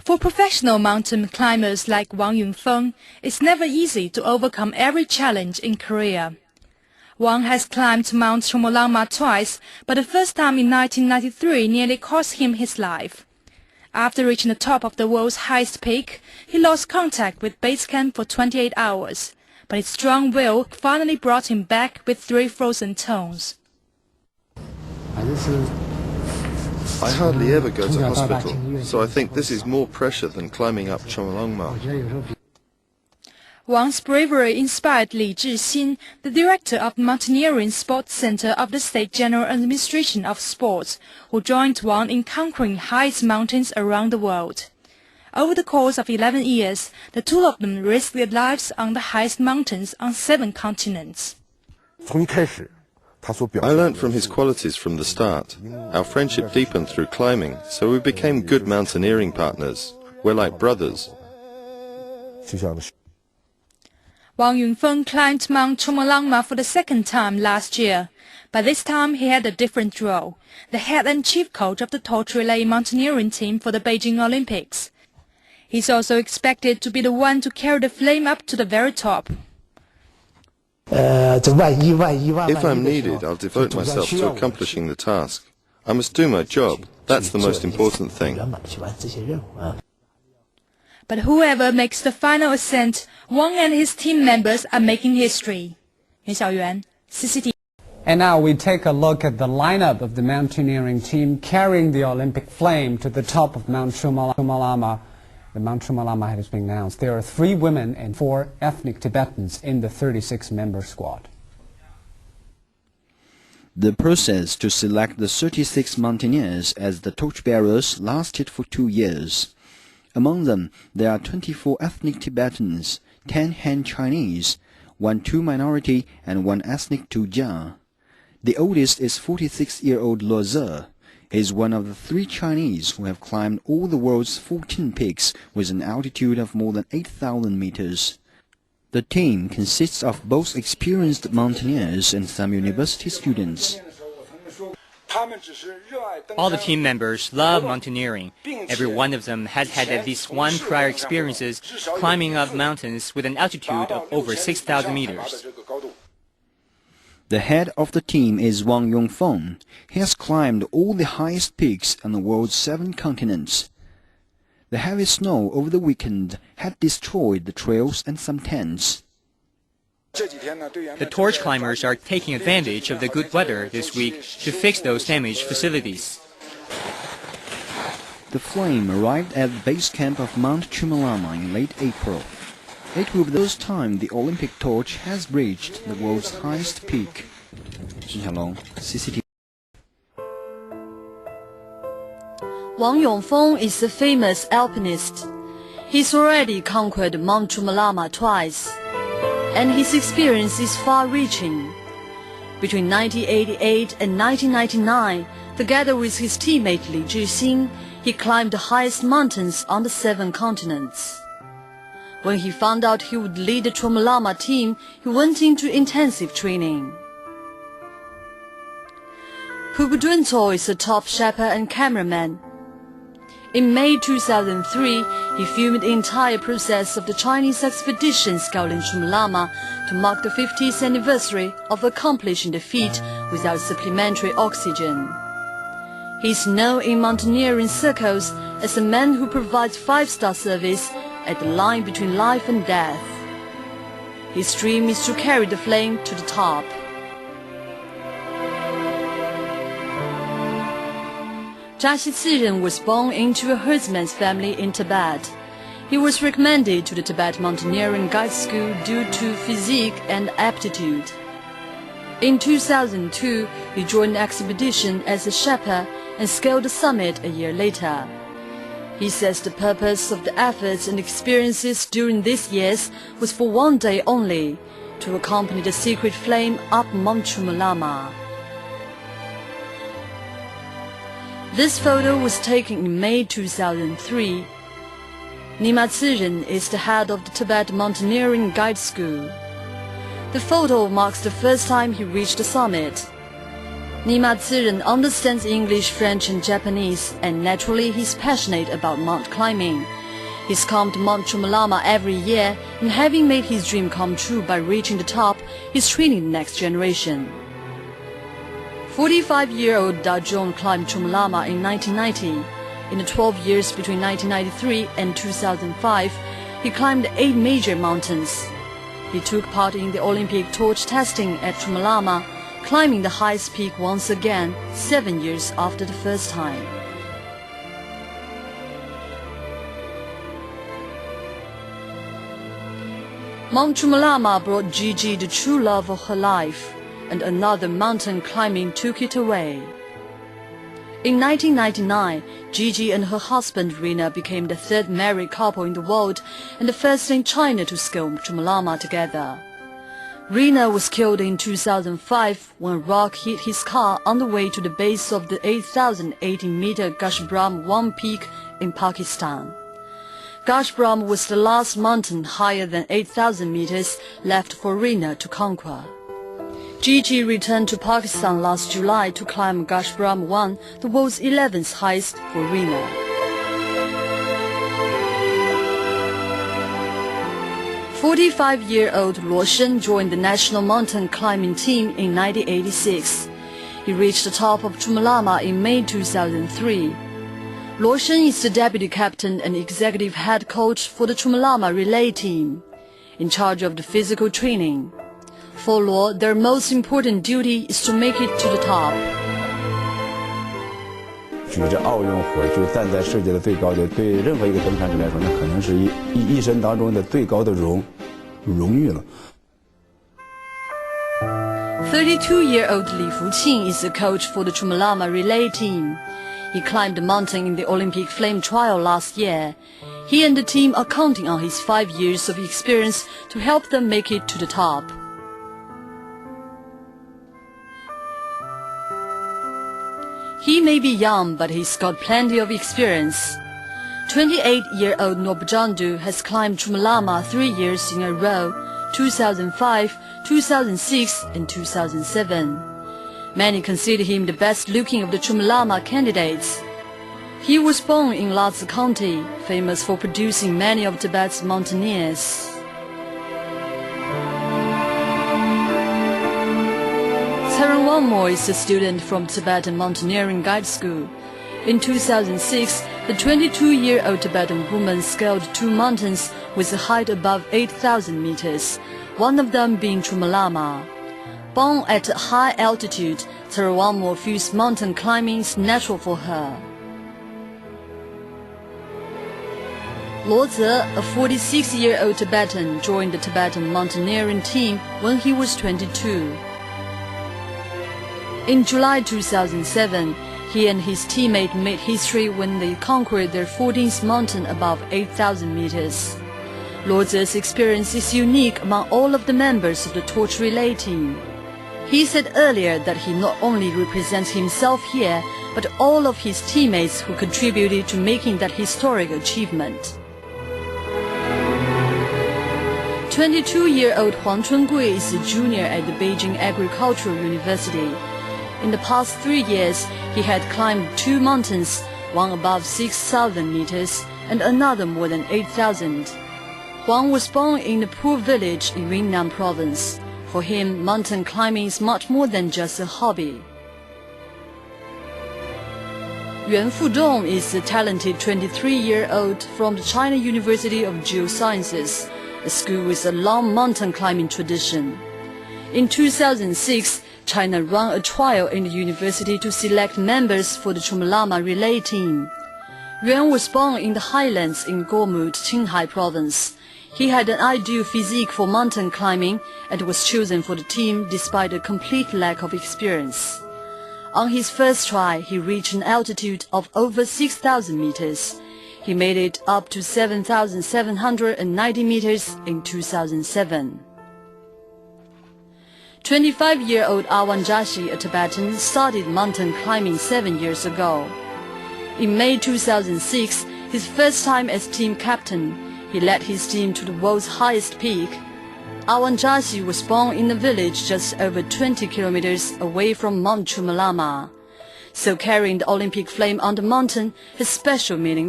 For professional mountain climbers like Wang Yunfeng, it's never easy to overcome every challenge in Korea. Wang has climbed Mount Qomolangma twice, but the first time in 1993 nearly cost him his life. After reaching the top of the world's highest peak, he lost contact with base camp for 28 hours, but his strong will finally brought him back with 3 frozen tones. I hardly ever go to hospital, so I think this is more pressure than climbing up Qomolangma. Wang's bravery inspired Li Zhixin, the director of the Mountaineering Sports Center of the State General Administration of Sports, who joined Wang in conquering highest mountains around the world. Over the course of 11 years, the two of them risked their lives on the highest mountains on 7 continents. I learnt from his qualities from the start. Our friendship deepened through climbing, so we became good mountaineering partners. We're like brothers. Wang Yunfeng climbed Mount Qomolangma for the 2nd time last year. By this time, he had a different role, the head and chief coach of the torch relay mountaineering team for the Beijing Olympics. He's also expected to be the one to carry the flame up to the very top. If I'm needed, I'll devote myself to accomplishing the task. I must do my job. That's the most important thing. But whoever makes the final ascent, Wang and his team members are making history. Yuan Xiaoyuan, CCTV. And now we take a look at the lineup of the mountaineering team carrying the Olympic flame to the top of Mount Qomolangma. The Mount Qomolangma has been announced. There are 3 women and 4 ethnic Tibetans in the 36-member squad. The process to select the 36 mountaineers as the torchbearers lasted for 2 years. Among them, there are 24 ethnic Tibetans, 10 Han Chinese, 1 Tu minority, and 1 ethnic Tujia. The oldest is 46-year-old Lo Ze. He is one of the 3 Chinese who have climbed all the world's 14 peaks with an altitude of more than 8,000 meters. The team consists of both experienced mountaineers and some university students. All the team members love mountaineering. Every one of them has had at least 1 prior experiences climbing up mountains with an altitude of over 6,000 meters. The head of the team is Wang Yunfeng. He has climbed all the highest peaks on the world's 7 continents. The heavy snow over the weekend had destroyed the trails and some tents. The torch climbers are taking advantage of the good weather this week to fix those damaged facilities. The flame arrived at the base camp of Mount Qomolangma in late April. It will be the first time the Olympic torch has reached the world's highest peak. CCTV. Wang Yunfeng is a famous alpinist. He's already conquered Mount Qomolangma twice, and his experience is far-reaching. Between 1988 and 1999, together with his teammate Li Zhixin, he climbed the highest mountains on the 7 continents. When he found out he would lead the Qomolangma team, he went into intensive training. Hu Budunto is a top shepherd and cameraman. In May 2003, he filmed the entire process of the Chinese expedition scaling Qomolangma to mark the 50th anniversary of accomplishing the feat without supplementary oxygen. He is known in mountaineering circles as a man who provides 5-star service at the line between life and death. His dream is to carry the flame to the top. Zha Xiziren was born into a herdsman's family in Tibet. He was recommended to the Tibet Mountaineering Guide School due to physique and aptitude. In 2002, he joined the expedition as a shepherd and scaled the summit a year later. He says the purpose of the efforts and experiences during these years was for 1 day only, to accompany the secret flame up Mount Qomolangma. This photo was taken in May 2003. Nima Tsiren is the head of the Tibet Mountaineering Guide School. The photo marks the first time he reached the summit. Nima Tsiren understands English, French and Japanese, and naturally he's passionate about mount climbing. He's come to Mount Qomolangma every year, and having made his dream come true by reaching the top, he's training the next generation. 45-year-old Da Zhong climbed Qomolangma in 1990. In the 12 years between 1993 and 2005, he climbed 8 major mountains. He took part in the Olympic torch testing at Qomolangma, climbing the highest peak once again, 7 years after the first time. Mount Qomolangma brought Gigi the true love of her life, and another mountain climbing took it away. In 1999, Gigi and her husband Rina became the 3rd married couple in the world and the first in China to scale Qomolangma together. Rina was killed in 2005 when a rock hit his car on the way to the base of the 8,080-meter Qomolangma 1 peak in Pakistan. Qomolangma was the last mountain higher than 8,000 meters left for Rina to conquer. Gigi returned to Pakistan last July to climb Qomolangma 1, the world's 11th highest for Rina. "45-year-old Luo Shen joined the national mountain climbing team in 1986. He reached the top of Qomolangma in May 2003. Luo Shen is the deputy captain and executive head coach for the Qomolangma relay team, in charge of the physical training. For Luo, their most important duty is to make it to the top. 举着奥运火就站在世界的最高点，对任何一个登山者来说，那可能是一生当中的最高的荣誉了。 32-year-old Li Fuqing is the coach for the Qomolangma relay team. He climbed the mountain in the Olympic flame trial last year. He and the team are counting on his 5 years of experience to help them make it to the top. He may be young, but he's got plenty of experience. 28-year-old Nobjandu has climbed Qomolangma 3 years in a row, 2005, 2006 and 2007. Many consider him the best-looking of the Qomolangma candidates. He was born in Lhasa County, famous for producing many of Tibet's mountaineers. Wangmo is a student from Tibetan Mountaineering Guide School. In 2006, the 22-year-old Tibetan woman scaled 2 mountains with a height above 8,000 meters, one of them being Qomolangma. Born at a high altitude, Wangmo feels mountain climbing is natural for her. Luo Ze, a 46-year-old Tibetan, joined the Tibetan mountaineering team when he was 22. In July 2007, he and his teammate made history when they conquered their 14th mountain above 8,000 meters. Luo Ze's experience is unique among all of the members of the torch relay team. He said earlier that he not only represents himself here, but all of his teammates who contributed to making that historic achievement. 22-year-old Huang Chungui is a junior at the Beijing Agricultural University. In the past 3 years, he had climbed 2 mountains, one above 6,000 meters and another more than 8,000. Huang was born in a poor village in Yunnan province. For him, mountain climbing is much more than just a hobby. Yuan Fudong is a talented 23-year-old from the China University of Geosciences, a school with a long mountain climbing tradition. In 2006, China ran a trial in the university to select members for the Qomolangma relay team. Yuan was born in the highlands in Gormut, Qinghai province. He had an ideal physique for mountain climbing and was chosen for the team despite a complete lack of experience. On his first try, he reached an altitude of over 6,000 meters. He made it up to 7,790 meters in 2007. 25-year-old Awan Jashi, a Tibetan, started mountain climbing 7 years ago. In May 2006, his first time as team captain, he led his team to the world's highest peak. Awan Jasi was born in a village just over 20 kilometers away from Mount Qomolangma. So carrying the Olympic flame on the mountain has special meaning